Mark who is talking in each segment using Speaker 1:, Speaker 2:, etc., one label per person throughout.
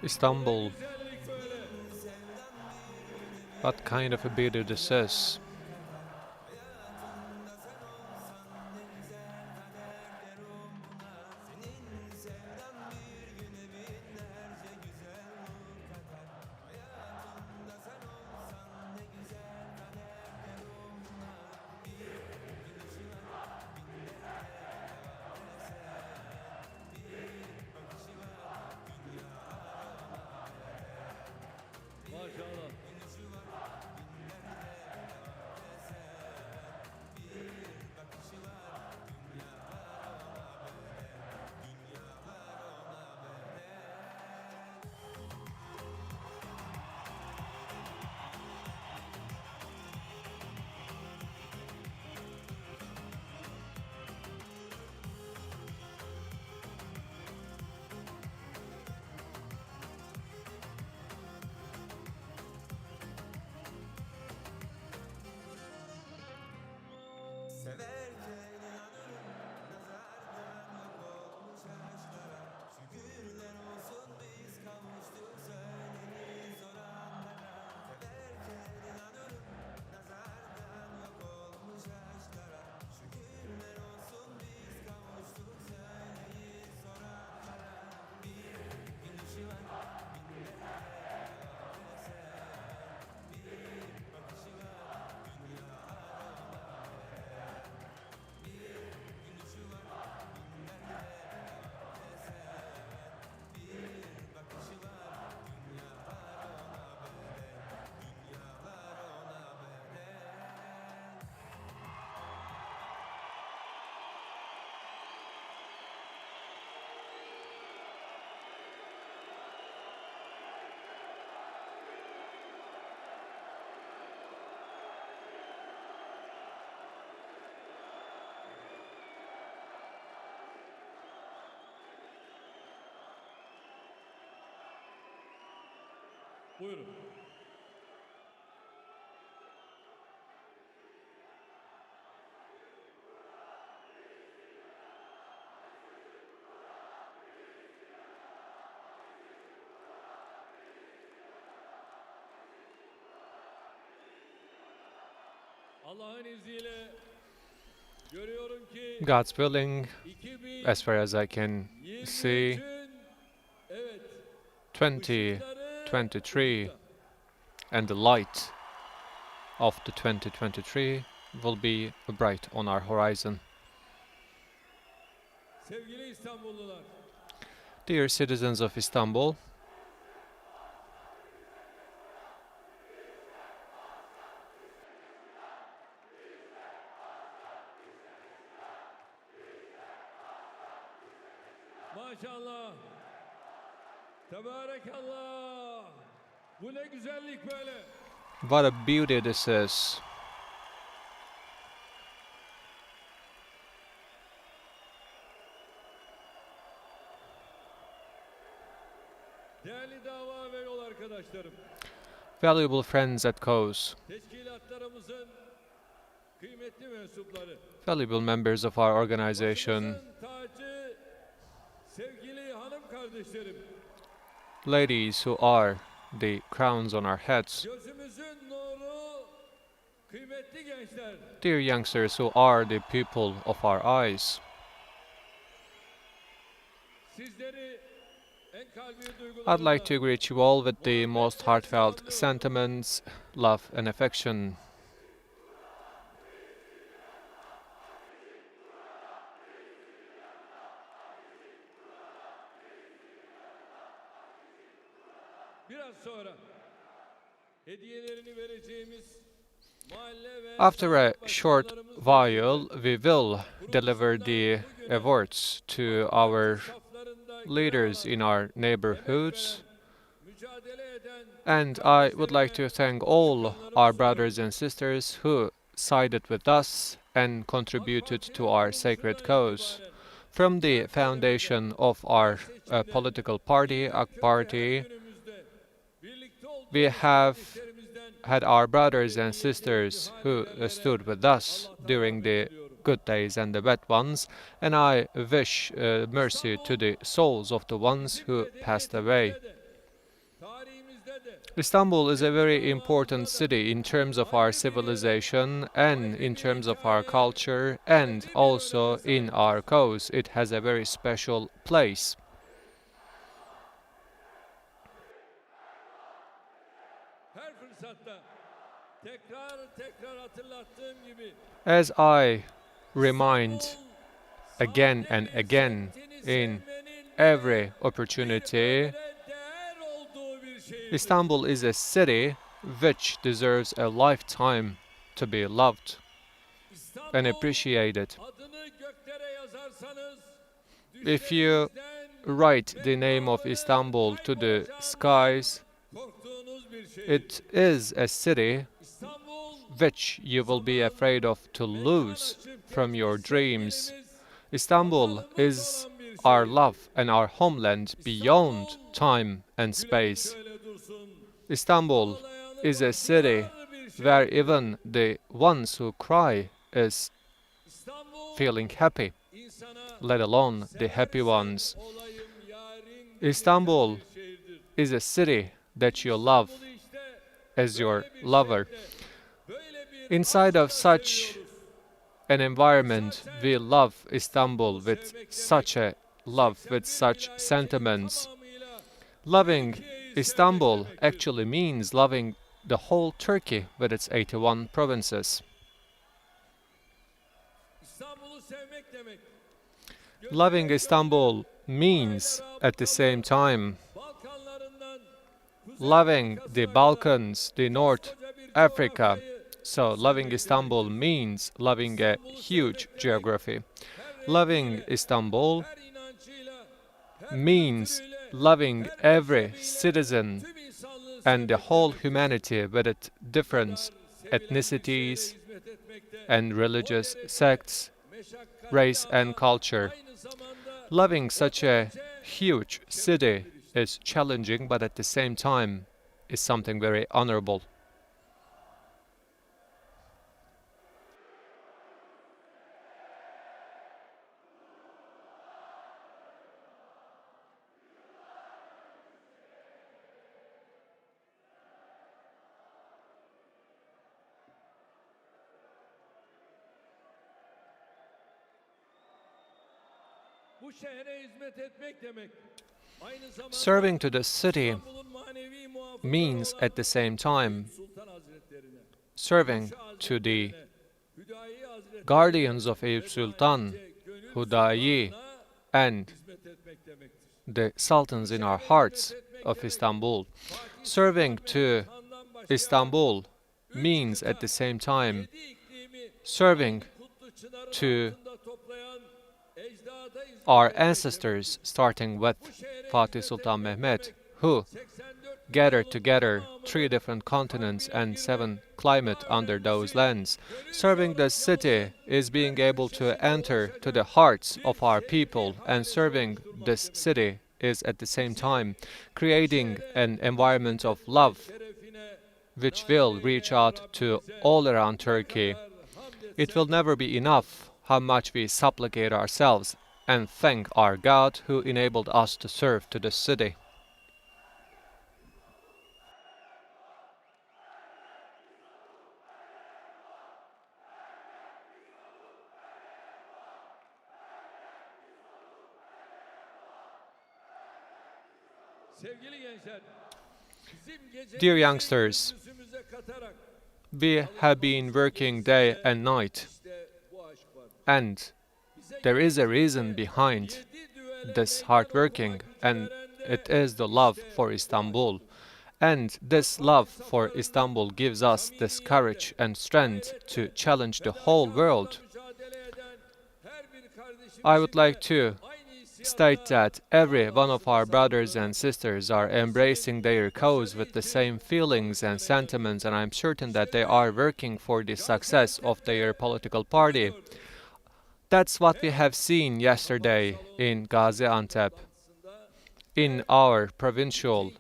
Speaker 1: Istanbul. What kind of a beauty this is.
Speaker 2: Buyurun. Allah'ın izniyle görüyorum ki
Speaker 1: God's willing, as far as I can see, 2023 and the light of the 2023 will be bright on our horizon.
Speaker 2: sevgili İstanbullular,
Speaker 1: Dear citizens of Istanbul,
Speaker 2: maşallah, tebarekallah, bu ne güzellik böyle.
Speaker 1: what a beauty this is.
Speaker 2: Değerli dava ve yol arkadaşlarım,
Speaker 1: Valuable friends at COS,
Speaker 2: teşkilatlarımızın kıymetli mensupları,
Speaker 1: valuable members of our organization,
Speaker 2: başımızın tacı, sevgili hanım kardeşlerim,
Speaker 1: ladies who are the crowns on our heads,
Speaker 2: gözümüzün nuru, kıymetli gençler,
Speaker 1: dear youngsters who are the pupil of our eyes.
Speaker 2: sizleri en kalbi
Speaker 1: I'd
Speaker 2: duygularımla,
Speaker 1: like to greet you all with the most heartfelt sentiments, love and affection.
Speaker 2: biraz sonra hediyelerini vereceğimiz mahalle ve
Speaker 1: After a
Speaker 2: sokak
Speaker 1: short
Speaker 2: başkanlarımız
Speaker 1: while, we will deliver the awards to our
Speaker 2: saflarında
Speaker 1: leaders
Speaker 2: görev
Speaker 1: in
Speaker 2: alan,
Speaker 1: our neighborhoods.
Speaker 2: mücadele eden
Speaker 1: And I would like to thank all our brothers and sisters who sided with us and contributed to our sacred cause. From the foundation of our political party, AK Party,
Speaker 2: günümüzde birlikte
Speaker 1: we
Speaker 2: olduğumuz
Speaker 1: have
Speaker 2: kardeşlerimizden
Speaker 1: had our brothers and sisters who stood with us during the good days and the bad ones, and I wish mercy to the souls of the ones who passed away.
Speaker 2: Tarihimizde de
Speaker 1: Istanbul is a very important city in terms of our civilization and in terms of our culture and also in our cause. It has a very special place.
Speaker 2: her fırsatta tekrar hatırlattığım gibi
Speaker 1: As I remind
Speaker 2: İstanbul
Speaker 1: again and
Speaker 2: sahibinin
Speaker 1: again
Speaker 2: semtini
Speaker 1: in
Speaker 2: sevmenin
Speaker 1: every
Speaker 2: bir
Speaker 1: opportunity,
Speaker 2: kadere değer olduğu bir şehirdir.
Speaker 1: Istanbul is a city which deserves a lifetime to be loved and
Speaker 2: İstanbul
Speaker 1: appreciated.
Speaker 2: adını göklere yazarsanız
Speaker 1: If you
Speaker 2: düşlerinizden
Speaker 1: write the name of Istanbul to the skies,
Speaker 2: korktuğunuz bir şehir.
Speaker 1: it is a city
Speaker 2: İstanbul
Speaker 1: which you will be afraid of to lose from your dreams. Istanbul is our love and our homeland beyond time and space.
Speaker 2: şöyle dursun.
Speaker 1: Istanbul is a city where even the ones who cry is
Speaker 2: İstanbul
Speaker 1: feeling happy,
Speaker 2: insana
Speaker 1: let alone the happy ones.
Speaker 2: olayım yarim
Speaker 1: Istanbul
Speaker 2: bir şehirdir.
Speaker 1: is a city that you love
Speaker 2: İstanbul'u işte
Speaker 1: as your
Speaker 2: böyle bir
Speaker 1: lover.
Speaker 2: şehirde, böyle bir
Speaker 1: Inside of
Speaker 2: aşkla
Speaker 1: such
Speaker 2: seviyoruz.
Speaker 1: an environment, we love Istanbul with such a love, with such sentiments.
Speaker 2: Tamamıyla
Speaker 1: Loving
Speaker 2: Türkiye'yi
Speaker 1: Istanbul
Speaker 2: sevmek demektir.
Speaker 1: actually means loving the whole Turkey with its 81 provinces.
Speaker 2: İstanbul'u sevmek demek.
Speaker 1: Loving Istanbul means, at the same time,
Speaker 2: Balkanlarından
Speaker 1: loving the Balkans, the North Africa. So, loving Istanbul means loving a huge geography. Loving Istanbul
Speaker 2: her inancıyla, her
Speaker 1: means
Speaker 2: kültürüyle,
Speaker 1: loving every citizen
Speaker 2: tüm insanlığı
Speaker 1: and the
Speaker 2: sevmekte,
Speaker 1: whole humanity with its different
Speaker 2: sevilen bir
Speaker 1: ethnicities
Speaker 2: şehre hizmet etmekte,
Speaker 1: and religious sects,
Speaker 2: meşakkatli
Speaker 1: race and
Speaker 2: ama
Speaker 1: culture.
Speaker 2: aynı zamanda
Speaker 1: Loving such a
Speaker 2: oldukça
Speaker 1: huge city is challenging, but at the same time is something very honorable.
Speaker 2: bu şehre hizmet etmek demek. Aynı zamanda
Speaker 1: Serving to the city
Speaker 2: İstanbul'un manevi muhafızları
Speaker 1: means
Speaker 2: olan
Speaker 1: at the same time
Speaker 2: Sultan Hazretlerine,
Speaker 1: serving
Speaker 2: Şah
Speaker 1: to the
Speaker 2: Hazretlerine, Hüdayi Hazretlerine,
Speaker 1: guardians of Eyüp Sultan,
Speaker 2: gönül
Speaker 1: Hudayi,
Speaker 2: sultanına
Speaker 1: and
Speaker 2: hizmet etmek demektir.
Speaker 1: the sultans in our hearts of Istanbul. Serving to Istanbul means at the same time
Speaker 2: Yedi iklimi
Speaker 1: serving
Speaker 2: kutlu çınarın
Speaker 1: to
Speaker 2: altında toplayan ecdada hizmet
Speaker 1: our
Speaker 2: etmek
Speaker 1: ancestors, starting with
Speaker 2: Bu şehre
Speaker 1: Fatih
Speaker 2: hizmet
Speaker 1: Sultan
Speaker 2: etmek
Speaker 1: Mehmet,
Speaker 2: demek,
Speaker 1: who
Speaker 2: 84
Speaker 1: gathered
Speaker 2: milyonun
Speaker 1: together
Speaker 2: tamamını
Speaker 1: 3 different continents and 7 climate under those lands. Serving the city is being able to enter to the hearts of our people, and serving this city is at the same time creating an environment of love
Speaker 2: şerefine
Speaker 1: which will reach out to all around Turkey. It will never be enough how much we supplicate ourselves and thank our God who enabled us to serve to this city.
Speaker 2: Sevgili gençler, bizim gece
Speaker 1: Dear youngsters,
Speaker 2: gündüzümüze katarak
Speaker 1: we have been working day and night,
Speaker 2: işte bu aşk var.
Speaker 1: and
Speaker 2: Bize
Speaker 1: there is a reason behind
Speaker 2: yedi düğele
Speaker 1: this
Speaker 2: meydan
Speaker 1: hard
Speaker 2: okuma
Speaker 1: working,
Speaker 2: gücü
Speaker 1: and
Speaker 2: veren de
Speaker 1: it is the love for Istanbul. And this love for Istanbul gives us this courage and strength to challenge the whole world.
Speaker 2: mücadele eden her bir kardeşimizin
Speaker 1: I would like
Speaker 2: de
Speaker 1: to
Speaker 2: aynı isyanda
Speaker 1: state that every one of our brothers and sisters are embracing their cause with the same feelings and sentiments, and I'm certain that they are working for the success of their political party. That's what we have seen yesterday in Gaziantep, in our provincial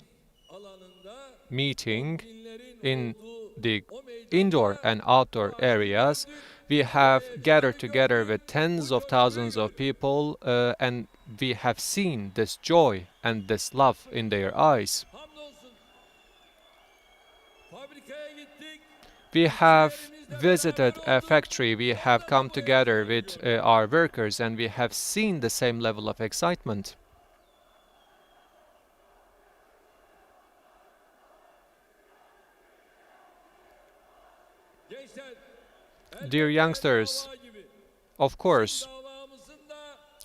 Speaker 2: alanında
Speaker 1: meeting,
Speaker 2: dinlerin
Speaker 1: in
Speaker 2: olduğu
Speaker 1: the
Speaker 2: o meydanda
Speaker 1: indoor and outdoor areas. We have gathered together with tens of thousands of people, and we have seen this joy and this love in their eyes.
Speaker 2: Hamdolsun. Fabrikaya gittik.
Speaker 1: We have visited a factory, we have come together with our workers, and we have seen the same level of excitement.
Speaker 2: Gençler,
Speaker 1: Dear youngsters,
Speaker 2: dava gibi.
Speaker 1: of course,
Speaker 2: Davamızın da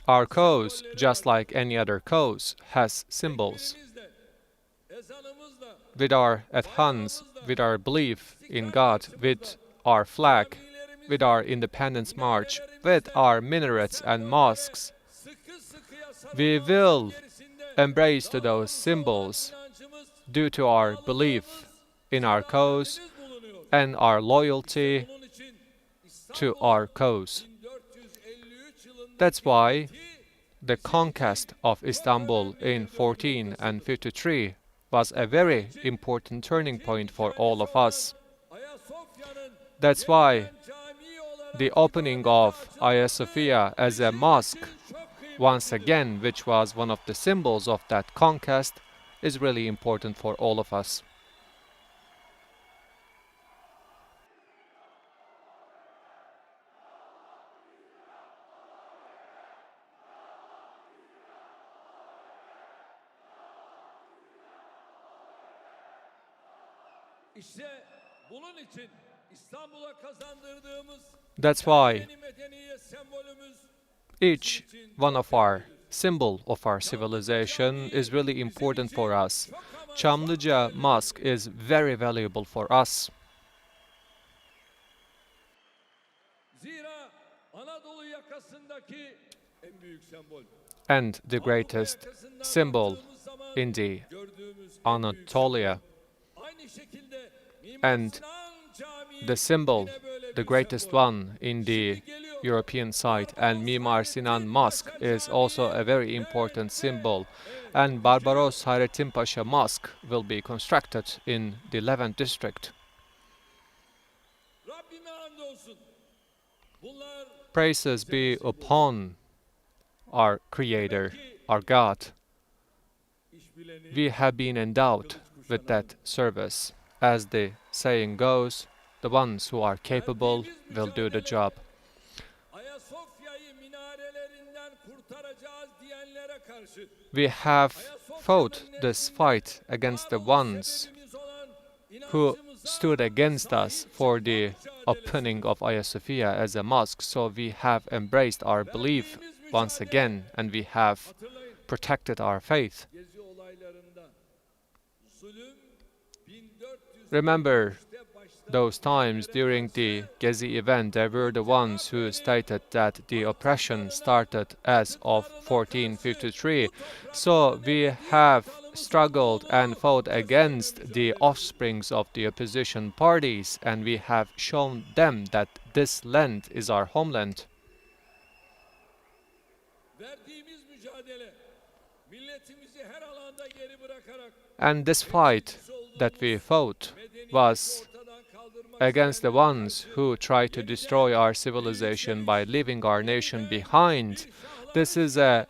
Speaker 1: our cause, just like any other cause, has symbols.
Speaker 2: ekmeğimizle, ezanımızla,
Speaker 1: With our adhans, with our belief in God, with our flag, with our Independence March, with our minarets and mosques,
Speaker 2: sıkı sıkıya
Speaker 1: we
Speaker 2: sarılmamızın
Speaker 1: will
Speaker 2: gerisinde
Speaker 1: embrace to those symbols
Speaker 2: inancımız,
Speaker 1: due to our belief in our cause
Speaker 2: bulunuyor.
Speaker 1: and our loyalty
Speaker 2: Bunun için
Speaker 1: to
Speaker 2: İstanbul
Speaker 1: our cause.
Speaker 2: 1453 yılında
Speaker 1: That's why the conquest of Istanbul in 1453 was a very important turning point for all of us.
Speaker 2: Ayasofya'nın
Speaker 1: That's why
Speaker 2: cami olarak
Speaker 1: the opening of Hagia Sophia as a mosque, once again, which was one of the symbols of that conquest, is really important for all of us.
Speaker 2: İşte bunun için İstanbul'a kazandırdığımız
Speaker 1: That's why
Speaker 2: yeni medeniyet sembolümüz
Speaker 1: each one of our symbol of our civilization is really important for us. Çamlıca Mosque is very valuable for us.
Speaker 2: zira Anadolu yakasındaki en büyük sembol.
Speaker 1: And the greatest
Speaker 2: Yakasından
Speaker 1: symbol
Speaker 2: baktığımız zaman
Speaker 1: in the
Speaker 2: gördüğümüz en büyük
Speaker 1: Anatolia,
Speaker 2: aynı şekilde
Speaker 1: and
Speaker 2: Mimar Sinan Camii
Speaker 1: the symbol,
Speaker 2: yine böyle
Speaker 1: the
Speaker 2: bir
Speaker 1: greatest
Speaker 2: sembol.
Speaker 1: one in the European site, and Mimar Sinan Mosque is also a very important symbol. And Barbaros Hayrettin Pasha Mosque will be constructed in the Levant district.
Speaker 2: Rabbime hamdolsun. Bunlar
Speaker 1: Praises be upon our Creator, our God.
Speaker 2: iş bileni,
Speaker 1: We have been endowed with that service. As the saying goes, the ones who are capable will do the job.
Speaker 2: Ayasofya'yı minarelerinden kurtaracağız diyenlere karşı
Speaker 1: We have fought this fight against the ones
Speaker 2: sebebimiz olan
Speaker 1: who
Speaker 2: inancımıza
Speaker 1: stood against us for the opening of Hagia Sophia as a mosque. So we have embraced our belief once again, and we have
Speaker 2: hatırlayın.
Speaker 1: protected our faith.
Speaker 2: Gezi olaylarında zulüm 1400
Speaker 1: Remember
Speaker 2: başta
Speaker 1: those times during the Gezi event, there were the ones who stated that the oppression started as of 1453. So we have struggled and fought against the offsprings of the opposition parties, and we have shown them that this land is our homeland.
Speaker 2: verdiğimiz mücadele milletimizi her alanda geri bırakarak
Speaker 1: And this fight that we fought was
Speaker 2: ortadan kaldırmak
Speaker 1: against the ones who try to destroy our civilization by leaving our nation behind. This is a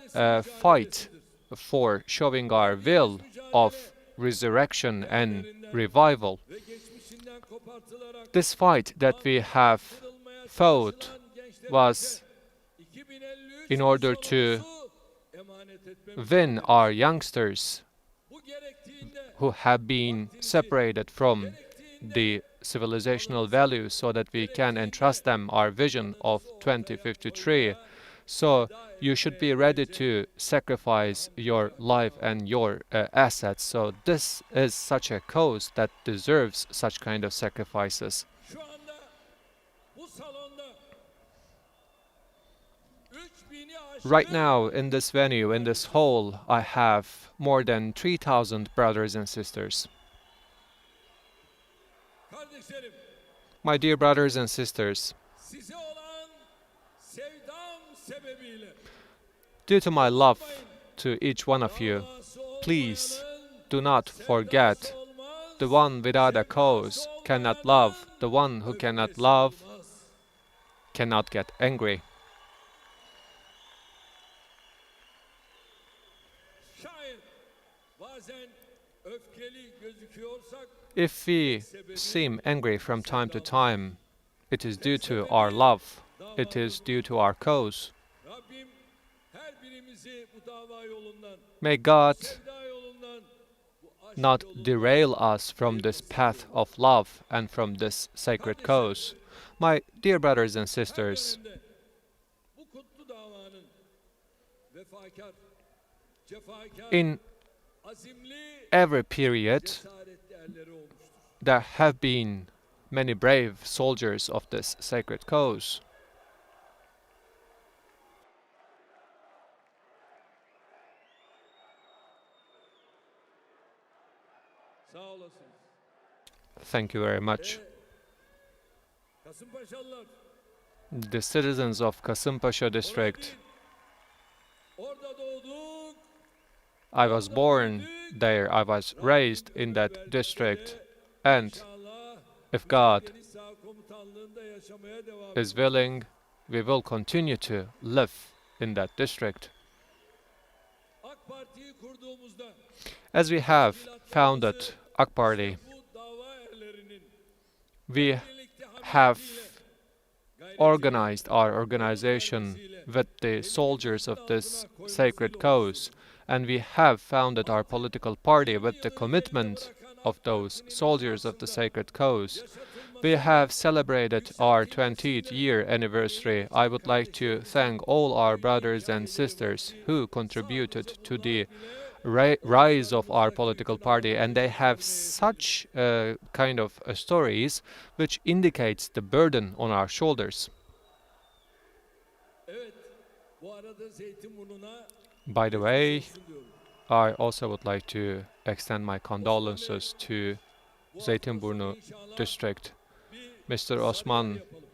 Speaker 1: fight for showing our will of resurrection and revival.
Speaker 2: ve geçmişinden kopartılarak
Speaker 1: This fight that we have
Speaker 2: kırılmaya
Speaker 1: fought
Speaker 2: çalışılan gençlerimize
Speaker 1: was
Speaker 2: 2053
Speaker 1: in order to
Speaker 2: sonumuzu emanet etmemiz
Speaker 1: win our youngsters
Speaker 2: bu gerektiğinde
Speaker 1: who have been separated from the civilizational values, so that we can entrust them our vision of 2053. So you should be ready to sacrifice your life and your assets. So this is such a cause that deserves such kind of sacrifices.
Speaker 2: şu anda bu salonda 3000'i aşkın
Speaker 1: Right now, in this venue, in this hall, I have more than 3,000 brothers and sisters.
Speaker 2: kardeşlerim
Speaker 1: My dear brothers and sisters,
Speaker 2: size olan sevdam sebebiyle
Speaker 1: due to my love to each one of you,
Speaker 2: davası
Speaker 1: please
Speaker 2: olmayanın
Speaker 1: do not forget
Speaker 2: sevdası olmaz,
Speaker 1: the one without a cause cannot love, the one who cannot love cannot get angry.
Speaker 2: Şayet bazen öfkeli gözüküyorsak
Speaker 1: If we seem angry from time to time, it is due to our love, it is due to our cause.
Speaker 2: Rabbim her birimizi bu dava yolundan,
Speaker 1: May God
Speaker 2: sevda yolundan, bu aşk
Speaker 1: not
Speaker 2: yolundan
Speaker 1: derail us from this path of love and from this sacred cause. My dear brothers and
Speaker 2: her
Speaker 1: sisters,
Speaker 2: dönemde bu kutlu davanın vefakar, cefakar,
Speaker 1: in
Speaker 2: azimli,
Speaker 1: every period
Speaker 2: cesaretli erleri olmuştur.
Speaker 1: there have been many brave soldiers of this sacred cause.
Speaker 2: Sağ olasınız.
Speaker 1: Thank you very much.
Speaker 2: Kasımpaşalılar,
Speaker 1: The citizens of Kasımpaşa district,
Speaker 2: orada doğduk,
Speaker 1: I was born there, I was raised in that district, and
Speaker 2: İnşallah
Speaker 1: if God
Speaker 2: Deniz Sağ Komutanlığı'nda yaşamaya devam
Speaker 1: is willing, we will continue to live in that district.
Speaker 2: AK Parti'yi kurduğumuzda
Speaker 1: As we have founded AK Party,
Speaker 2: bu dava erlerinin
Speaker 1: we
Speaker 2: birlikte
Speaker 1: have
Speaker 2: gayretiyle,
Speaker 1: organized our organization with the soldiers of this sacred cause, and we have founded our political party with the commitment of those soldiers of the sacred cause. We have celebrated our 20th year anniversary. I would like to thank all our brothers and sisters who contributed to the rise of our political party, and they have such kind of stories which indicates the burden on our shoulders.
Speaker 2: evet, bu arada Zeytinburnu'na
Speaker 1: By the way,
Speaker 2: olsun diyorum.
Speaker 1: I also would like to extend my condolences to
Speaker 2: Bu hafta
Speaker 1: Zeytinburnu
Speaker 2: sonu inşallah
Speaker 1: district.
Speaker 2: bir
Speaker 1: Mr.
Speaker 2: Sarıyer
Speaker 1: Osman,
Speaker 2: yapalım.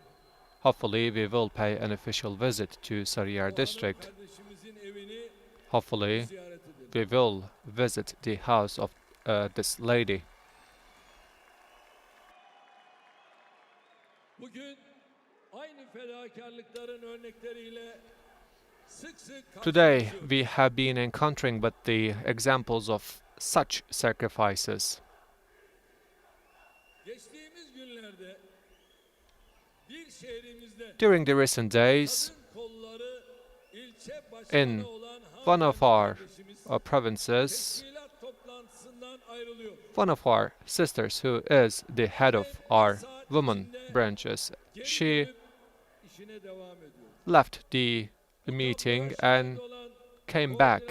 Speaker 1: hopefully we will pay an official visit to Sarıyer
Speaker 2: Bu
Speaker 1: district.
Speaker 2: kardeşimizin evini
Speaker 1: Hopefully
Speaker 2: ziyaret edelim.
Speaker 1: we will visit the house of this lady.
Speaker 2: Bugün aynı fedakarlıkların örnekleriyle sık sık
Speaker 1: Today
Speaker 2: karşılaşıyoruz.
Speaker 1: we have been encountering with the examples of such sacrifices.
Speaker 2: Geçtiğimiz günlerde bir şehrimizde
Speaker 1: During the recent days,
Speaker 2: kadın kolları ilçe
Speaker 1: in
Speaker 2: başkanı olan
Speaker 1: one of our
Speaker 2: kardeşimiz
Speaker 1: provinces,
Speaker 2: teşkilat toplantısından ayrılıyor.
Speaker 1: one of our sisters who is the head of our women branches,
Speaker 2: Geri
Speaker 1: she
Speaker 2: dönüp işine devam ediyor.
Speaker 1: left the meeting and came back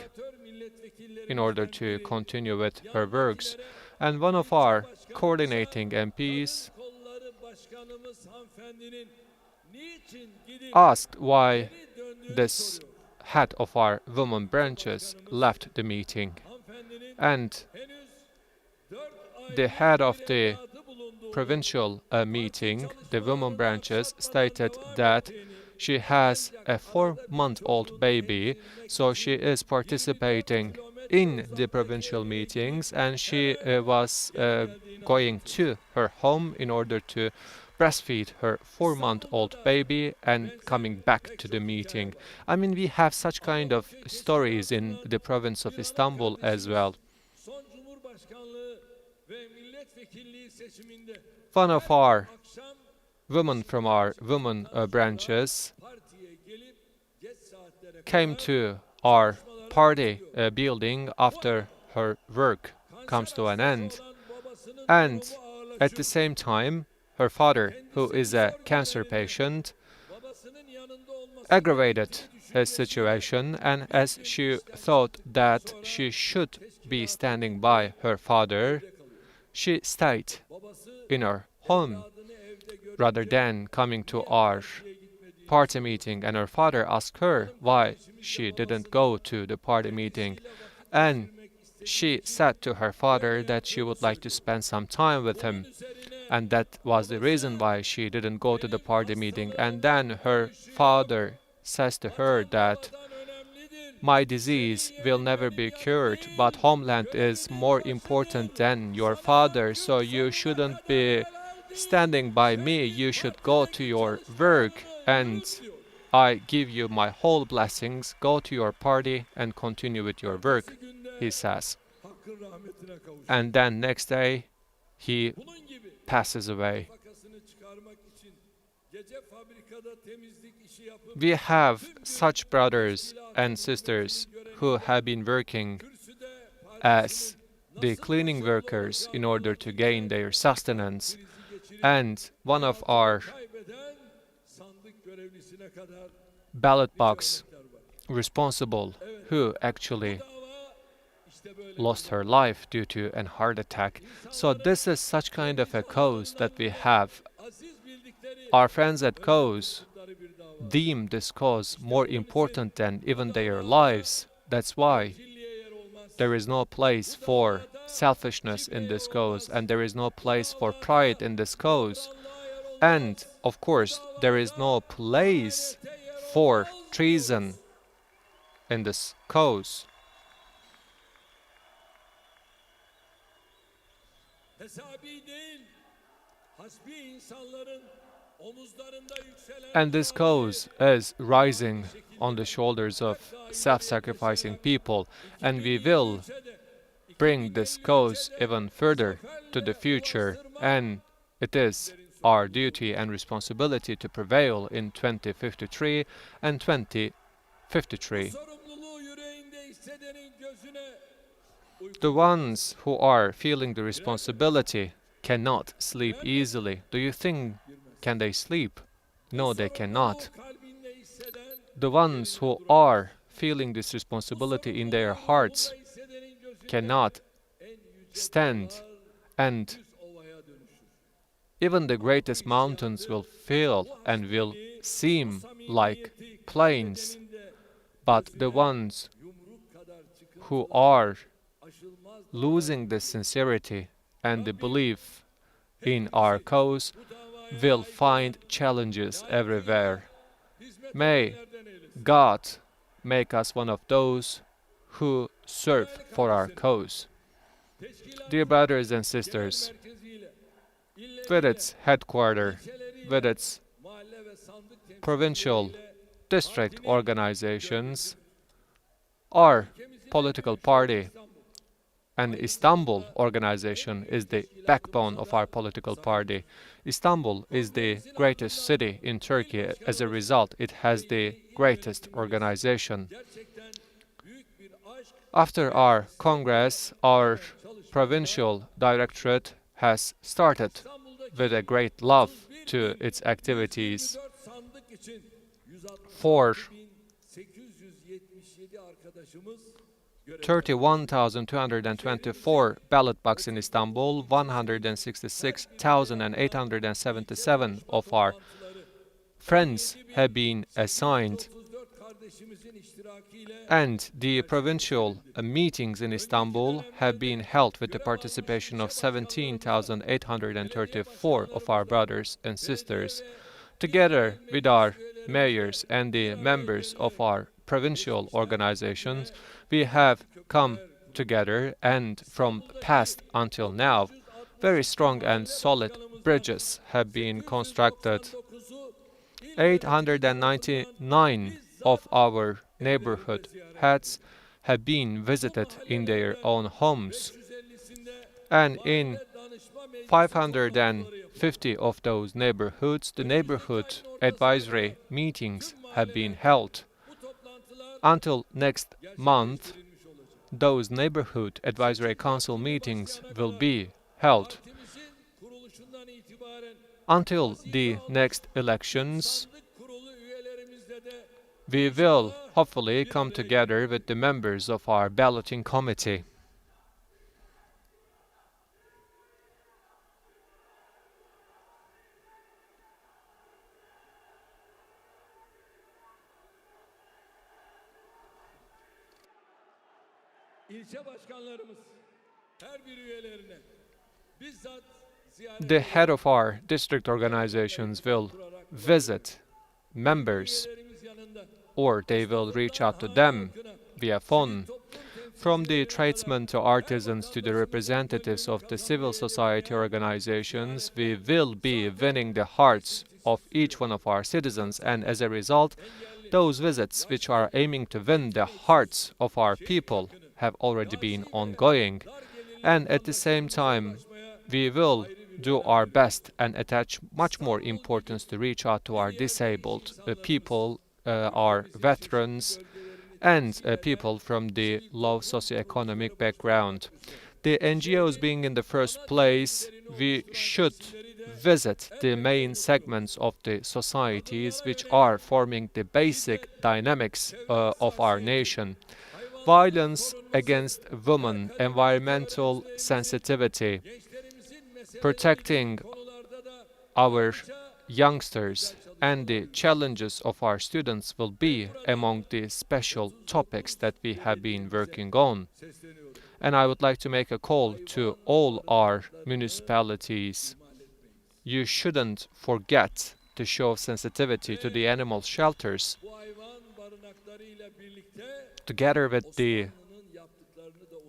Speaker 1: in order to continue with her works. And one of our coordinating MPs asked why this head of our women branches left the meeting. And the head of the provincial meeting, the women branches, stated that she has a 4-month-old baby, so she is participating in the provincial meetings, and she was going to her home in order to breastfeed her 4-month-old baby and coming back to the meeting. I mean, we have such kind of stories in the province of Istanbul as well. One of our women from our women branches came to our party building after her work comes to an end, and at the same time her father, who is a cancer patient, aggravated his situation, and as she thought that she should be standing by her father, she stayed in her home rather than coming to our party meeting, and her father asked her why she didn't go to the party meeting, and she said to her father that she would like to spend some time with him, and that was the reason why she didn't go to the party meeting. And then her father says to her that my disease will never be cured, but homeland is more important than your father, so you shouldn't be standing by me, you should go to your work and I give you my whole blessings. Go to your party and continue with your work, he says.
Speaker 2: Hakkın rahmetine kavuştu.
Speaker 1: And then next day, he
Speaker 2: Bunun gibi
Speaker 1: passes away.
Speaker 2: nafakasını çıkarmak için gece fabrikada temizlik işi yapıp
Speaker 1: We have such brothers and sisters who have been working
Speaker 2: kürsüde
Speaker 1: as the cleaning workers in order to gain their sustenance. And one of our
Speaker 2: kaybeden sandık görevlisine kadar
Speaker 1: ballot box
Speaker 2: örnekler var.
Speaker 1: responsible who actually
Speaker 2: Dava işte böyle.
Speaker 1: lost her life due to a heart attack. So this is such kind of a cause that we have.
Speaker 2: Aziz bildikleri
Speaker 1: Our friends at cause
Speaker 2: öldükleri bir dava.
Speaker 1: deem this cause more important than even their lives. That's why
Speaker 2: Kirliye yer olmaz.
Speaker 1: there is no place for selfishness in this cause, and there is no place for pride in this cause.
Speaker 2: Allah'a yer olmaz.
Speaker 1: And, of course, there is no place for treason in this cause.
Speaker 2: Hesabi değil, hasbi insanların omuzlarında yükselen
Speaker 1: And this cause is rising on the shoulders of self-sacrificing people, and we will bring this cause even further to the future, and it is our duty and responsibility to prevail in 2053 and 2053.
Speaker 2: sorumluluğu yüreğinde hissedenin gözüne
Speaker 1: The ones who are feeling the responsibility cannot sleep easily. Do you think can they sleep? No, they cannot.
Speaker 2: kalbinde hisseden,
Speaker 1: The ones who are feeling this responsibility in their hearts
Speaker 2: hissedenin gözünde
Speaker 1: cannot
Speaker 2: en yüce
Speaker 1: stand, and
Speaker 2: yüz ovaya dönüşür.
Speaker 1: even the greatest mountains will feel and will seem like plains.
Speaker 2: Bedeninde
Speaker 1: But the ones
Speaker 2: yumruk kadar çıkıntı
Speaker 1: who are
Speaker 2: aşılmaz
Speaker 1: losing the sincerity and the belief in our cause will find challenges everywhere. May
Speaker 2: hizmetlerden eylesin.
Speaker 1: God make us one of those who serve for our cause.
Speaker 2: Teşkilat
Speaker 1: Dear brothers and sisters,
Speaker 2: merkeziyle,
Speaker 1: with its headquarter,
Speaker 2: ilçeleriyle,
Speaker 1: with its
Speaker 2: mahalle ve sandık
Speaker 1: provincial
Speaker 2: temsilcileriyle
Speaker 1: district organizations, our political party and Istanbul organization is the backbone of our political party. Istanbul is the greatest city in Turkey. As a result, it has the greatest organization.
Speaker 2: gerçekten büyük bir aşk
Speaker 1: After our congress, our provincial directorate has started with a great love to its activities
Speaker 2: 4 sandık için 166.877 arkadaşımız görev
Speaker 1: 31,224 ballot boxes in Istanbul, 166,877 of our friends have been assigned,
Speaker 2: 34 kardeşimizin iştirakiyle
Speaker 1: and the provincial meetings in Istanbul have been held with the participation of 17,834 of our brothers and sisters. Together with our mayors and the members of our provincial organizations, we have come together, and from past until now, very strong and solid bridges have been constructed. 899 of our neighborhood heads have been visited in their own homes,
Speaker 2: 550'sinde
Speaker 1: and in
Speaker 2: danışma meclisi
Speaker 1: 550 of those neighborhoods, the neighborhood advisory meetings have been held.
Speaker 2: bu toplantılar
Speaker 1: Until next month,
Speaker 2: verilmiş olacak.
Speaker 1: those neighborhood advisory council meetings will be held.
Speaker 2: Partimizin kuruluşundan itibaren
Speaker 1: Until the next elections,
Speaker 2: sandık kurulu üyelerimizle de
Speaker 1: we will hopefully come together with the members of our balloting committee.
Speaker 2: ilçe başkanlarımız her bir üyelerine bizzat ziyaret
Speaker 1: The head of our district organizations will visit members,
Speaker 2: üyelerimiz yanında
Speaker 1: or they will reach out to them via phone. From the tradesmen to artisans to the representatives of the civil society organizations, we will be winning the hearts of each one of our citizens, and as a result, those visits which are aiming to win the hearts of our people have already been ongoing. And at the same time, we will do our best and attach much more importance to reach out to our disabled people, our veterans, and people from the low socioeconomic background. The NGOs being in the first place, we should visit the main segments of the societies which are forming the basic dynamics of our nation. Violence against women, environmental sensitivity, protecting our youngsters, and the challenges of our students will be among the special topics that we have been working on. And I would like to make a call to all our municipalities. You shouldn't forget to show sensitivity to the animal shelters. Together with the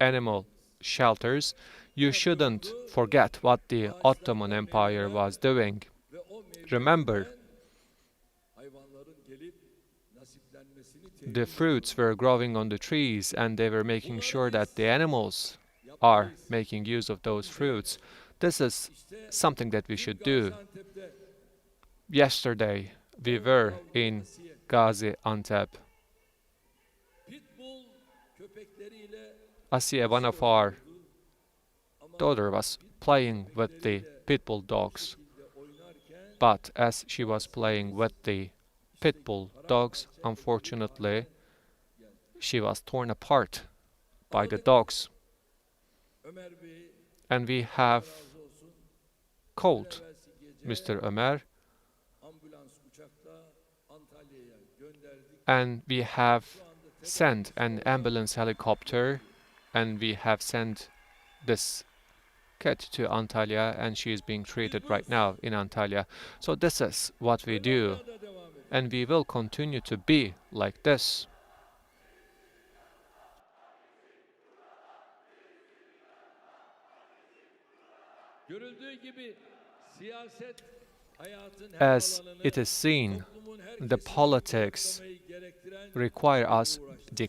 Speaker 1: animal shelters, you shouldn't forget what the Ottoman Empire was doing. Remember, the fruits were growing on the trees and they were making sure that the animals are making use of those fruits. This is something that we should do. Yesterday, we were in Gaziantep. Asiye, one of our daughter, was playing with the pit bull dogs. But as she was playing with the pit bull dogs, unfortunately, she was torn apart by the dogs. And we have called Mr. Ömer, and we have sent an ambulance helicopter, and we have sent this cat to Antalya, and she is being treated right now in Antalya. So this is what we do, and we will continue to be like this. As it is seen, the politics require us to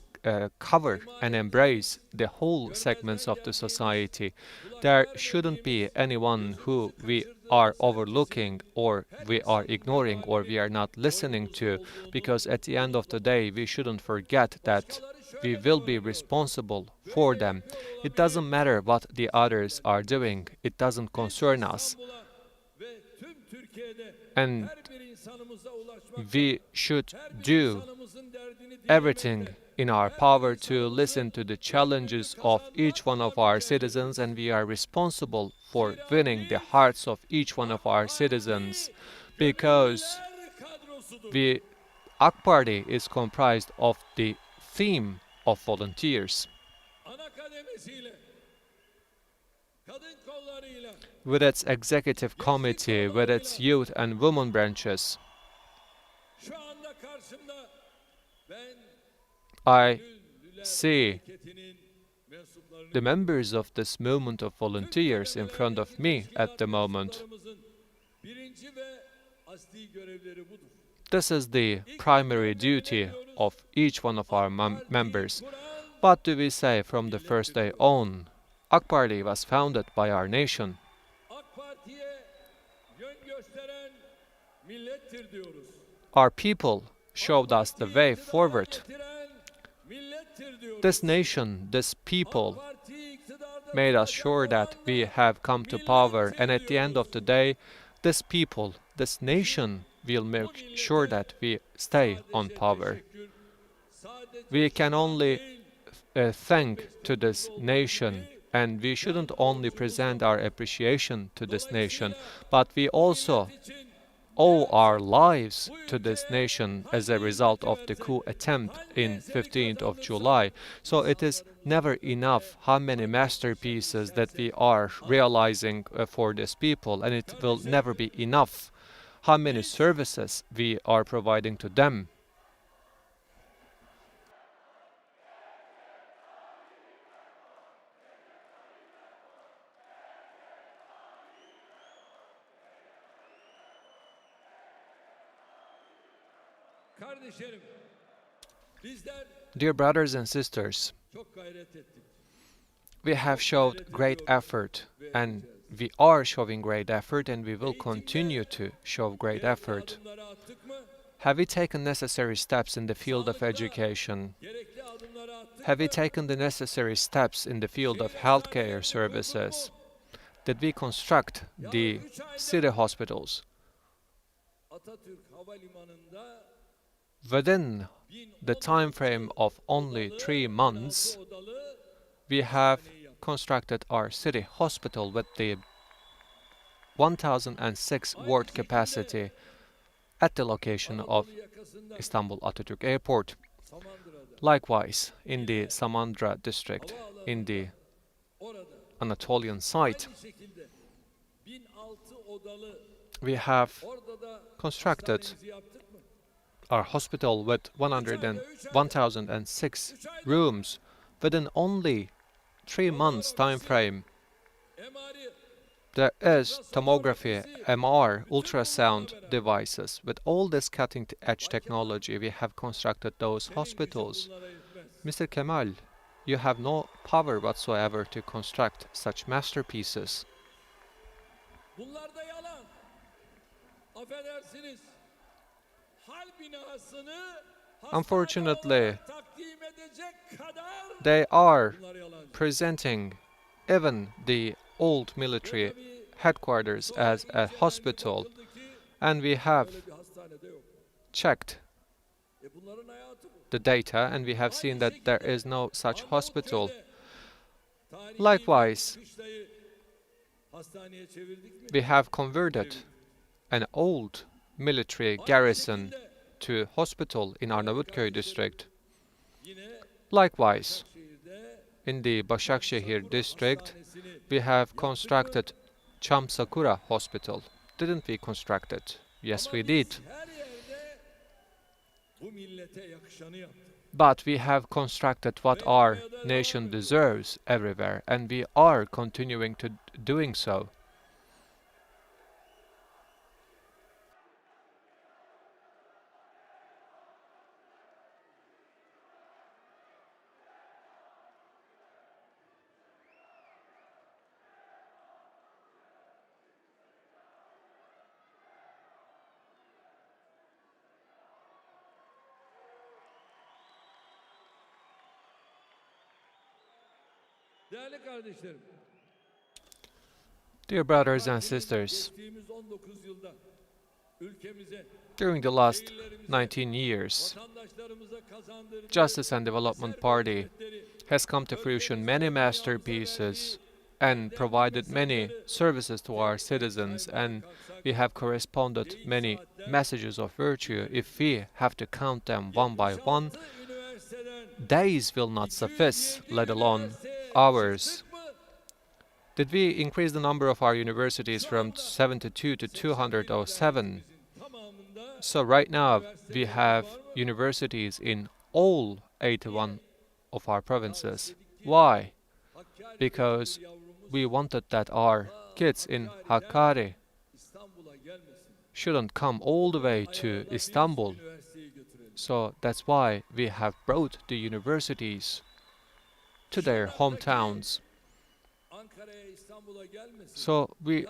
Speaker 1: cover and embrace the whole segments of the society. There shouldn't be anyone who we are overlooking or we are ignoring or we are not listening to, because at the end of the day we shouldn't forget that we will be responsible for them. It doesn't matter what the others are doing, it doesn't concern us. And we should do everything in our power to listen to the challenges of each one of our citizens, and we are responsible for winning the hearts of each one of our citizens, because the AK Party is comprised of the theme of volunteers. With its executive committee, with its youth and women branches, I see the members of this movement of volunteers in front of me at the moment. This is the primary duty of each one of our members. What do we say from the first day on? AK Party was founded by our nation. Our people showed us the way forward. This nation, this people, made us sure that we have come to power, and at the end of the day, this people, this nation will make sure that we stay on power. We can only thank to this nation, and we shouldn't only present our appreciation to this nation, but we also owe our lives to this nation as a result of the coup attempt in 15th of July. So it is never enough how many masterpieces that we are realizing for this people, and it will never be enough how many services we are providing to them.
Speaker 2: kardeşlerim, bizler
Speaker 1: Dear brothers and sisters,
Speaker 2: çok gayret ettik.
Speaker 1: we have showed great effort, and we are showing great effort, and we will continue to show great
Speaker 2: Gerekli
Speaker 1: effort.
Speaker 2: adımları attık mı?
Speaker 1: Have we taken necessary steps in the field of education?
Speaker 2: Gerekli adımları attık
Speaker 1: Have we
Speaker 2: mı?
Speaker 1: taken the necessary steps in the field of healthcare services? Did we construct the city hospitals?
Speaker 2: Atatürk Havalimanı'nda
Speaker 1: Within the time frame of only 3 months,
Speaker 2: odalı
Speaker 1: we have constructed our city hospital with the 1006 ward capacity at the location of
Speaker 2: Anadolu yakasında
Speaker 1: Istanbul Atatürk Airport.
Speaker 2: Samandıra'da
Speaker 1: Likewise, in the Samandra district, in the
Speaker 2: orada
Speaker 1: Anatolian site,
Speaker 2: aynı şekilde 1006 odalı
Speaker 1: we have
Speaker 2: orada da
Speaker 1: constructed
Speaker 2: hastanemizi yaptık mı?
Speaker 1: our hospital with 1006 rooms within only 3 months time frame.
Speaker 2: MR'i
Speaker 1: There is tomography, MR, ultrasound devices. With all this cutting-edge technology, we have constructed those hospitals.
Speaker 2: bunlara yetmez.
Speaker 1: Mr. Kemal, you have no power whatsoever to construct such masterpieces.
Speaker 2: Bunlar da yalan. Affedersiniz. Hal binasını
Speaker 1: Unfortunately,
Speaker 2: takdim edecek kadar
Speaker 1: they are
Speaker 2: bunlar yalancı.
Speaker 1: presenting even the old military headquarters as a hospital, and we have
Speaker 2: Böyle bir hastanede yok.
Speaker 1: checked
Speaker 2: Bunların hayatı bu.
Speaker 1: the data and we have seen that there is no such hospital.
Speaker 2: Tarihi
Speaker 1: Likewise,
Speaker 2: kışlayı hastaneye çevirdik mi?
Speaker 1: we have converted an old military garrison to hospital in Arnavutköy district.
Speaker 2: Yine
Speaker 1: Likewise,
Speaker 2: şehirde
Speaker 1: in the Başakşehir district,
Speaker 2: hastanesini
Speaker 1: we have constructed Chamsakura Hospital. Didn't we construct it? Yes, we did.
Speaker 2: her yerde bu millete yakışanı yaptık.
Speaker 1: But we have constructed what our nation deserves everywhere, and we are continuing to doing so.
Speaker 2: Değerli kardeşlerim,
Speaker 1: Dear brothers and sisters,
Speaker 2: geçtiğimiz 19 yılda ülkemize,
Speaker 1: during the last 19 years,
Speaker 2: vatandaşlarımıza kazandırdığı
Speaker 1: Justice and Development Party
Speaker 2: hizmetleri,
Speaker 1: has come to fruition many masterpieces and provided many services to our citizens, and we have corresponded many messages of virtue. If we have to count them one by one,
Speaker 2: üniversiteden
Speaker 1: days will not suffice, let alone hours. Did we increase the number of our universities from 72 to 207?
Speaker 2: tamamında
Speaker 1: So right now we have universities in all 81 of our provinces. Why?
Speaker 2: Hakkari
Speaker 1: Because
Speaker 2: yavrumuz
Speaker 1: we wanted that our kids in Hakkari
Speaker 2: İstanbul'a gelmesin.
Speaker 1: shouldn't come all the way to Istanbul.
Speaker 2: Üniversiteyi götürelim.
Speaker 1: So that's why we have brought the universities to their hometowns.
Speaker 2: Ankara'ya, İstanbul'a gelmesin.
Speaker 1: So we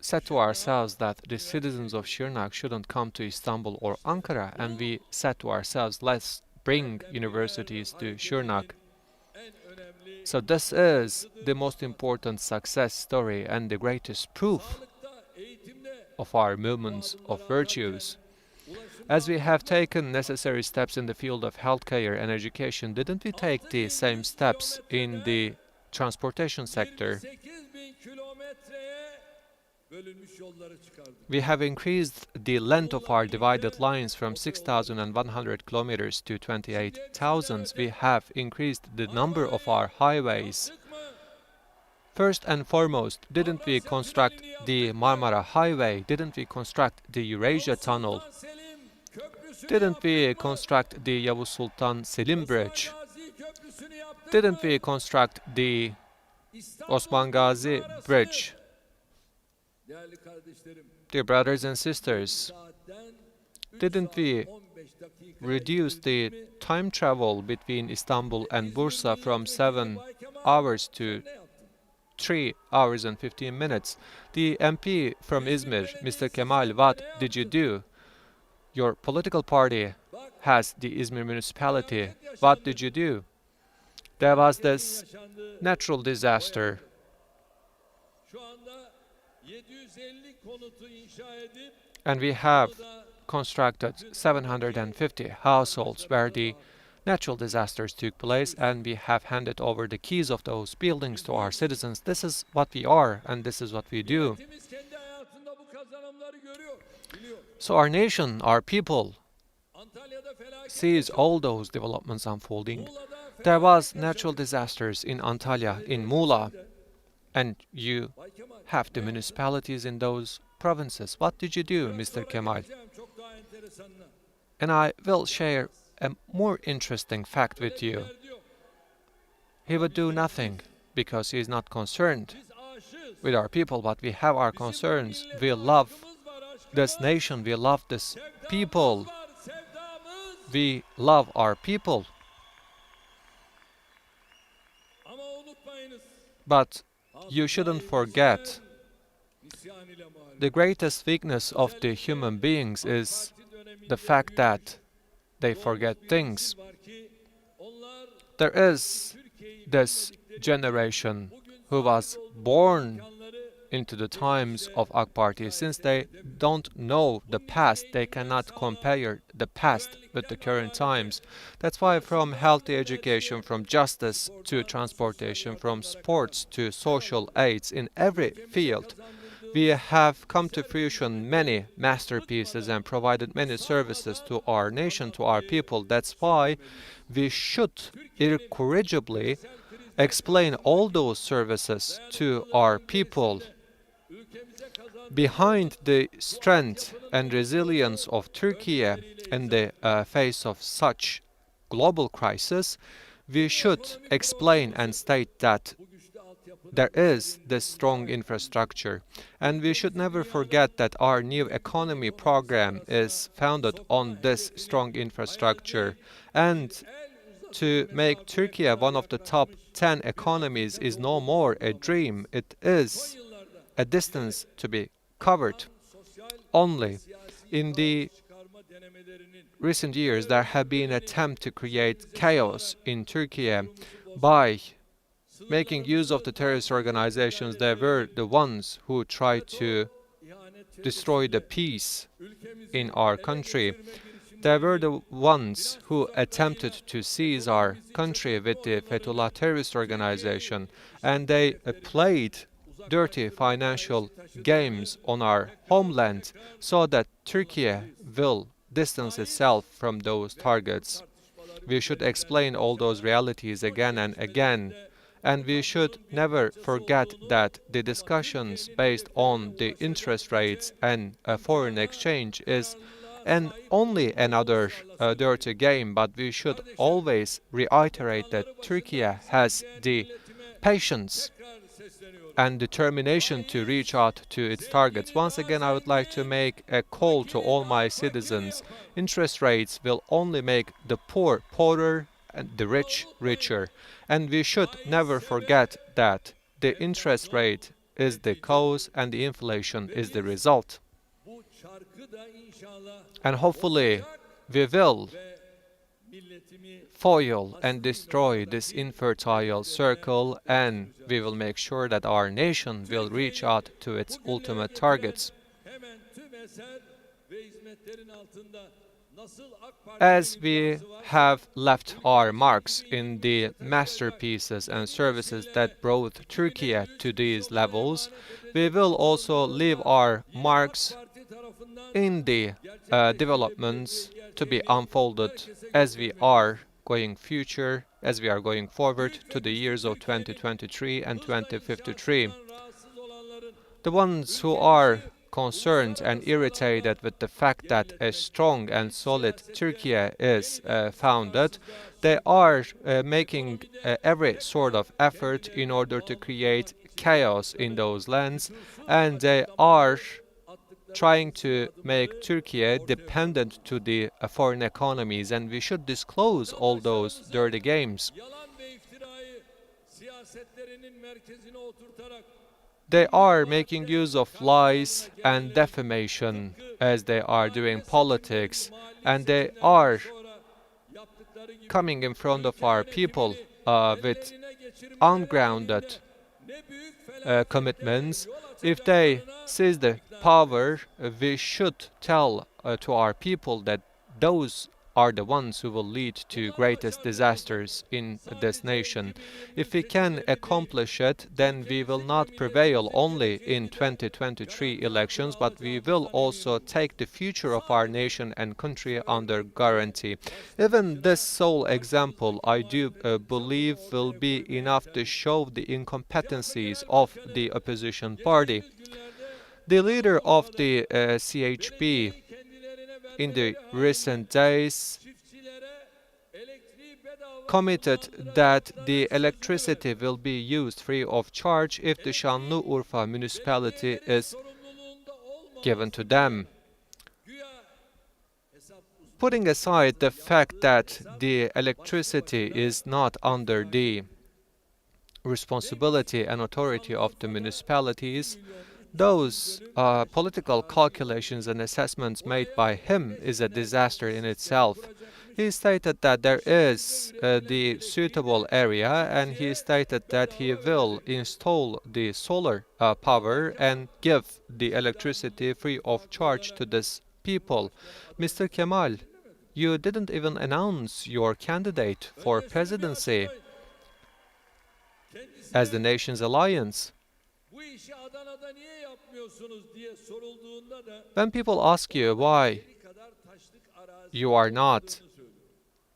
Speaker 1: said to ourselves that the citizens of Şırnak shouldn't come to Istanbul or Ankara, and we said to ourselves, let's bring universities to Şırnak.
Speaker 2: En önemli
Speaker 1: So this is the most important success story and the greatest proof
Speaker 2: sağlıkta, eğitimde,
Speaker 1: of our movements of virtues. As we have taken necessary steps in the field of healthcare and education, didn't we take the same steps in the transportation sector?
Speaker 2: 28.000 kilometreye bölünmüş yolları çıkardık.
Speaker 1: We have increased the length of our divided lines from 6,100 kilometers to 28,000. We have increased the number of our highways.
Speaker 2: Yaptık mı?
Speaker 1: First and foremost, didn't we construct the Marmara Highway? Didn't we construct the Eurasia Tunnel?
Speaker 2: Sultan Selim Köprüsü'nü
Speaker 1: Didn't we
Speaker 2: yaptık mı?
Speaker 1: construct the Yavuz Sultan Selim Bridge?
Speaker 2: Osman Gazi Köprüsü'nü yaptık
Speaker 1: Didn't
Speaker 2: mı?
Speaker 1: we construct the
Speaker 2: İstanbul
Speaker 1: Osman Gazi
Speaker 2: arası.
Speaker 1: Bridge?
Speaker 2: Değerli kardeşlerim,
Speaker 1: Dear brothers and sisters,
Speaker 2: saatten
Speaker 1: Didn't we reduce the time travel between Istanbul and Bursa from 7 hours to 3 hours and 15 minutes? The MP from Izmir, Mr. Kemal, what did you do? Your political party has the Izmir municipality. What did you do? There was this natural disaster, and we have constructed 750 households where the natural disasters took place, and we have handed over the keys of those buildings to our citizens. This is what we are, and this is what we do. So our nation, our people, sees all those developments unfolding. There was natural disasters in Antalya, in Muğla, and you have the municipalities in those provinces. What did you do, Mr. Kemal? And I will share a more interesting fact with you. He would do nothing because he is not concerned with our people, but we have our concerns. We love this nation, we love this people, we love our people. But you shouldn't forget the greatest weakness of the human beings is the fact that they forget things. There is this generation who was born into the times of AK Party. Since they don't know the past, they cannot compare the past with the current times. That's why from healthy education, from justice to transportation, from sports to social aids, in every field, we have come to fruition many masterpieces and provided many services to our nation, to our people. That's why we should incorrigibly explain all those services to our people. Behind the strength and resilience of Turkey in the face of such global crisis, we should explain and state that there is this strong infrastructure, and we should never forget that our new economy program is founded on this strong infrastructure. And to make Turkey one of the top 10 economies is no more a dream, it is a distance to be covered. Only in the recent years there have been attempts to create chaos in Turkey by making use of the terrorist organizations. They were the ones who tried to destroy the peace in our country. They were the ones who attempted to seize our country with the Fethullah terrorist organization, and they played dirty financial games on our homeland so that Turkey will distance itself from those targets. We should explain all those realities again and again. And we should never forget that the discussions based on the interest rates and foreign exchange is only another dirty game, but we should always reiterate that Turkey has the patience and determination to reach out to its targets. Once again, I would like to make a call to all my citizens. Interest rates will only make the poor poorer and the rich richer. And we should never forget that the interest rate is the cause and the inflation is the result. And hopefully we will foil and destroy this infertile circle, and we will make sure that our nation will reach out to its ultimate targets. As we have left our marks in the masterpieces and services that brought Turkey to these levels, we will also leave our marks in the developments to be unfolded as we are going forward to the years of 2023 and 2053. The ones who are concerned and irritated with the fact that a strong and solid Turkey is founded, they are making every sort of effort in order to create chaos in those lands, and they are trying to make Turkey dependent to the foreign economies, and we should disclose all those dirty games.
Speaker 2: yalan ve iftirayı siyasetlerinin merkezine oturtarak
Speaker 1: They are making use of lies and defamation as they are doing politics, and they are
Speaker 2: sonra yaptıkları gibi
Speaker 1: coming in front of our people with
Speaker 2: ellerine geçirmeleri
Speaker 1: ungrounded
Speaker 2: ne büyük felaketlere
Speaker 1: commitments.
Speaker 2: yol
Speaker 1: If they
Speaker 2: açacaklarına
Speaker 1: seize the power, we should tell to our people that those are the ones who will lead to greatest disasters in this nation. If we can accomplish it, then we will not prevail only in 2023 elections, but we will also take the future of our nation and country under guarantee. Even this sole example, I do believe, will be enough to show the incompetencies of the opposition party. The leader of the CHP
Speaker 2: kendilerine
Speaker 1: in the
Speaker 2: vermeleri
Speaker 1: recent days
Speaker 2: çiftçilere elektriği bedava
Speaker 1: committed that the electricity will be used free of charge if the Şanlıurfa municipality is
Speaker 2: sorumluluğunda olmaması
Speaker 1: given to them.
Speaker 2: güya hesap
Speaker 1: Putting aside the fact that the electricity is not under the responsibility and authority of the municipalities, those political calculations and assessments made by him is a disaster in itself. He stated that there is the suitable area, and he stated that he will install the solar power and give the electricity free of charge to this people. Mr. Kemal, you didn't even announce your candidate for presidency as the nation's alliance.
Speaker 2: bu işi Adana'da niye yapmıyorsunuz diye sorulduğunda da
Speaker 1: When people ask you why
Speaker 2: yeri kadar taşlık arazi
Speaker 1: you are not
Speaker 2: söylüyor.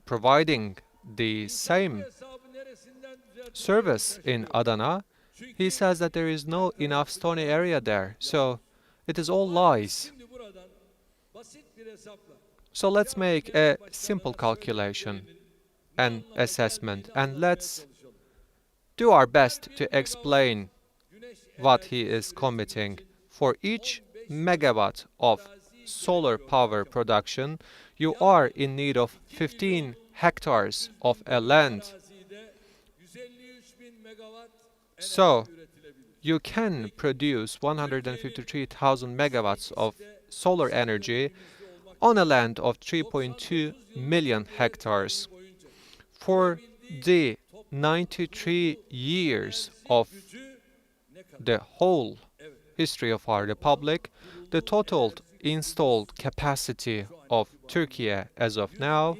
Speaker 1: providing the same
Speaker 2: Hesabı neresinden düzeltecek?
Speaker 1: service in Adana, he says that there is no enough stony area there. So it is all lies.
Speaker 2: Şimdi buradan basit bir hesapla
Speaker 1: So let's make a simple calculation and assessment, and let's do our best to explain what he is committing. For each megawatt of solar power production, you are in need of 15 hectares of a land.
Speaker 2: arazide 153.000 megawatt
Speaker 1: So you can produce 153,000 megawatts of solar energy on a land of 3.2 million hectares. For the 93 years of the whole history of our republic, the total installed capacity of Turkey as of now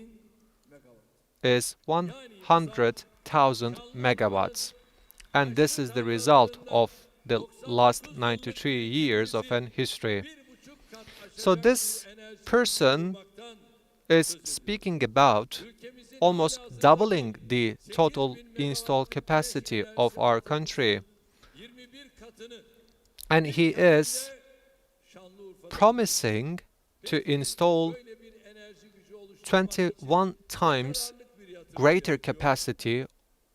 Speaker 1: is 100,000 megawatts. And this is the result of the last 93 years of an history. So this person is speaking about almost doubling the total installed capacity of our country.
Speaker 2: 21 katını
Speaker 1: And he is
Speaker 2: Şanlıurfa'da
Speaker 1: promising to install
Speaker 2: böyle bir enerji gücü oluşturmak
Speaker 1: 21 times
Speaker 2: bir yatırım
Speaker 1: greater capacity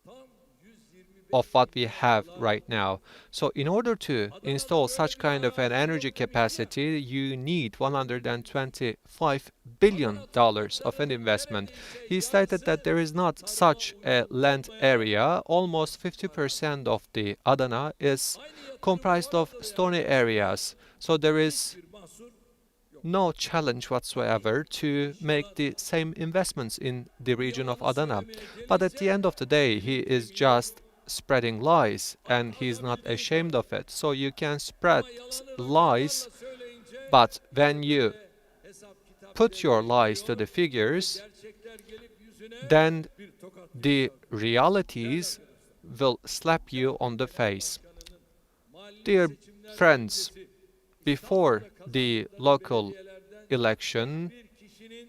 Speaker 2: tam 125
Speaker 1: of what we have right now. So in order to install such kind of an energy capacity, you need $125 billion of an investment. He stated that there is not such a land area. Almost 50% of the Adana is comprised of stony areas. So there is
Speaker 2: bir mahsur
Speaker 1: no challenge whatsoever to make the same investments in the region of Adana. But at the end of the day, he is just spreading lies, and he's not ashamed of it. So you can spread lies,
Speaker 2: söyleyince
Speaker 1: but when you
Speaker 2: hesap kitap
Speaker 1: put your lies to the figures,
Speaker 2: gerçekler gelip yüzüne
Speaker 1: then
Speaker 2: bir tokat
Speaker 1: the realities will slap you on the face. Dear friends, before the local election,
Speaker 2: bir kişinin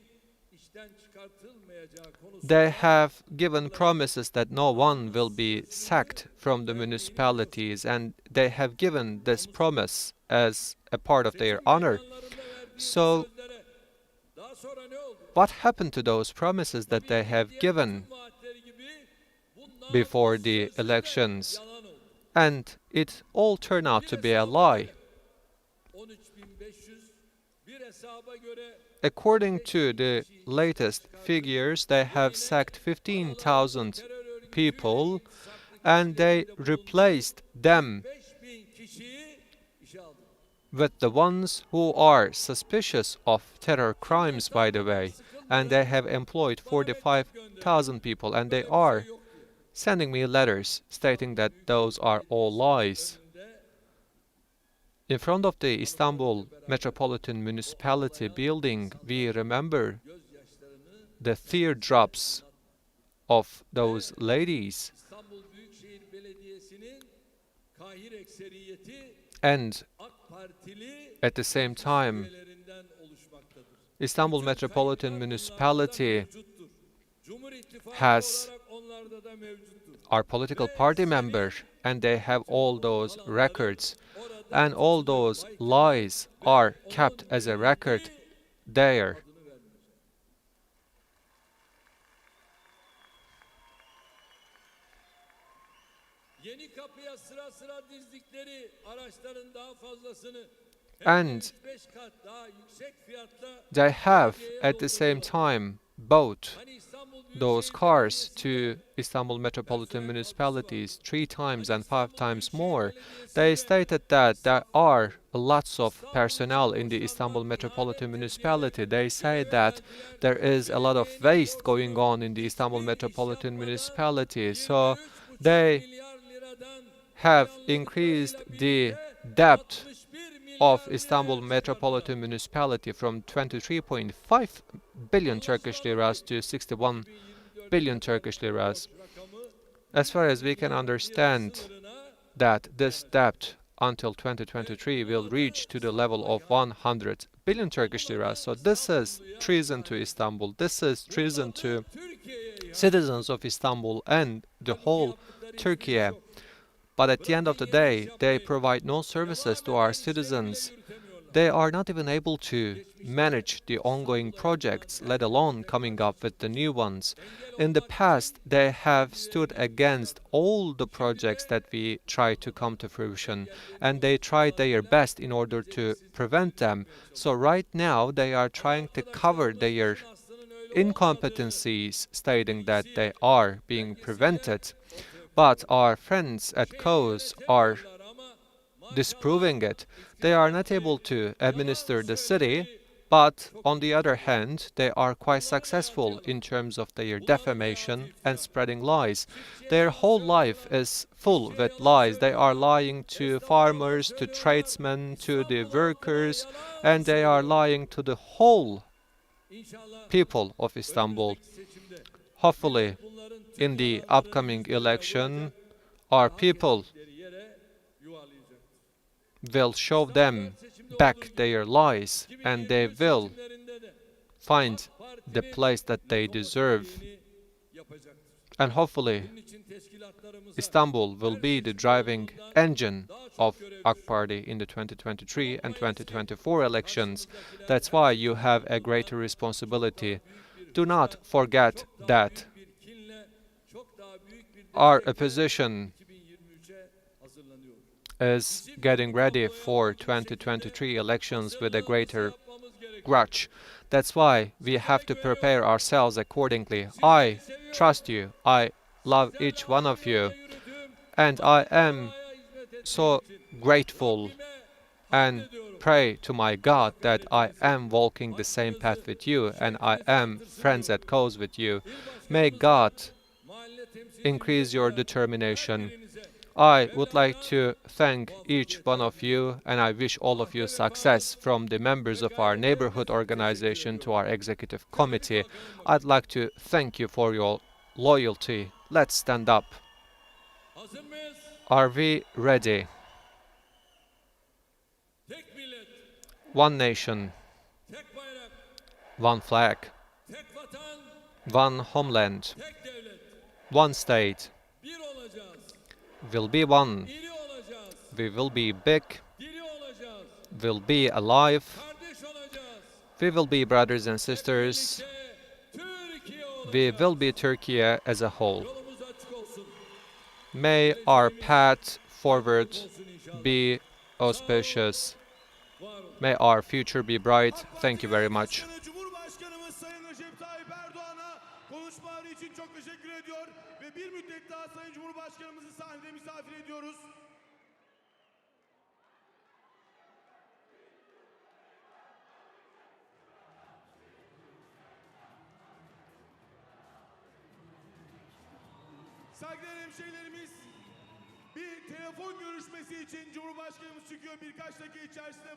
Speaker 2: işten çıkartılmayacağı konusunda
Speaker 1: they have given promises that no one will be sacked from the municipalities, and they have given this promise as a part of their honor.
Speaker 2: planlarında verdiği
Speaker 1: So
Speaker 2: sözlere daha sonra ne oldu?
Speaker 1: what happened to those promises that they have given
Speaker 2: Vaatleri gibi bunlar
Speaker 1: before the elections?
Speaker 2: yalan oldu.
Speaker 1: And it all turned out to be a lie.
Speaker 2: 13.500
Speaker 1: According to the latest figures, they have sacked 15,000 people and they replaced them with the ones who are suspicious of terror crimes, by the way, and they have employed 45,000 people, and they are sending me letters stating that those are all lies. In front of the Istanbul Metropolitan Municipality building, we remember the teardrops of those ladies, and at the same time, Istanbul Metropolitan Municipality has our political party member, and they have all those records, and all those lies are kept as a record there. And they have at the same time bought those cars to Istanbul Metropolitan Municipalities 3 times and 5 times more. They stated that there are lots of personnel in the Istanbul Metropolitan Municipality. They say that there is a lot of waste going on in the Istanbul Metropolitan Municipality. So they have increased the debt of Istanbul Metropolitan Municipality from 23.5 billion Turkish liras to 61 billion Turkish liras. As far as we can understand that this debt until 2023 will reach to the level of 100 billion Turkish liras. So this is treason to Istanbul. This is treason to citizens of Istanbul and the whole Turkey. But at the end of the day, they provide no services to our citizens. They are not even able to manage the ongoing projects, let alone coming up with the new ones. In the past, they have stood against all the projects that we try to come to fruition, and they tried their best in order to prevent them. So right now, they are trying to cover their incompetencies, stating that they are being prevented. But our friends at COS are disproving it. They are not able to administer the city, but on the other hand, they are quite successful in terms of their defamation and spreading lies. Their whole life is full with lies. They are lying to farmers, to tradesmen, to the workers, and they are lying to the whole people of Istanbul. Hopefully, in the upcoming election, our people will show them back their lies, and they will find the place that they deserve. And hopefully, Istanbul will be the driving engine of AK Party in the 2023 and 2024 elections. That's why you have a greater responsibility. Do not forget that our opposition is getting ready for 2023 elections with a greater grudge. That's why we have to prepare ourselves accordingly. I trust you. I love each one of you. And I am so grateful and pray to my God that I am walking the same path with you and I am friends at cause with you. May God increase your determination. I would like to thank each one of you, and I wish all of you success, from the members of our neighborhood organization to our executive committee. I'd like to thank you for your loyalty. Let's stand up. Are we ready? One nation, one flag, one homeland, one state. We'll be one. We will be big. We'll be alive. We will be brothers and sisters. We will be Turkey as a whole. May our path forward be auspicious. May our future be bright. Thank you very much.
Speaker 3: Cumhurbaşkanımız Sayın Recep Tayyip Erdoğan'a konuşmaları için çok teşekkür ediyor ve bir müddet daha Sayın Cumhurbaşkanımızı sahnede misafir ediyoruz. Saygıdeğer hemşehrilerimiz, bir telefon görüşmesi için Cumhurbaşkanımız çıkıyor birkaç dakika içerisinde.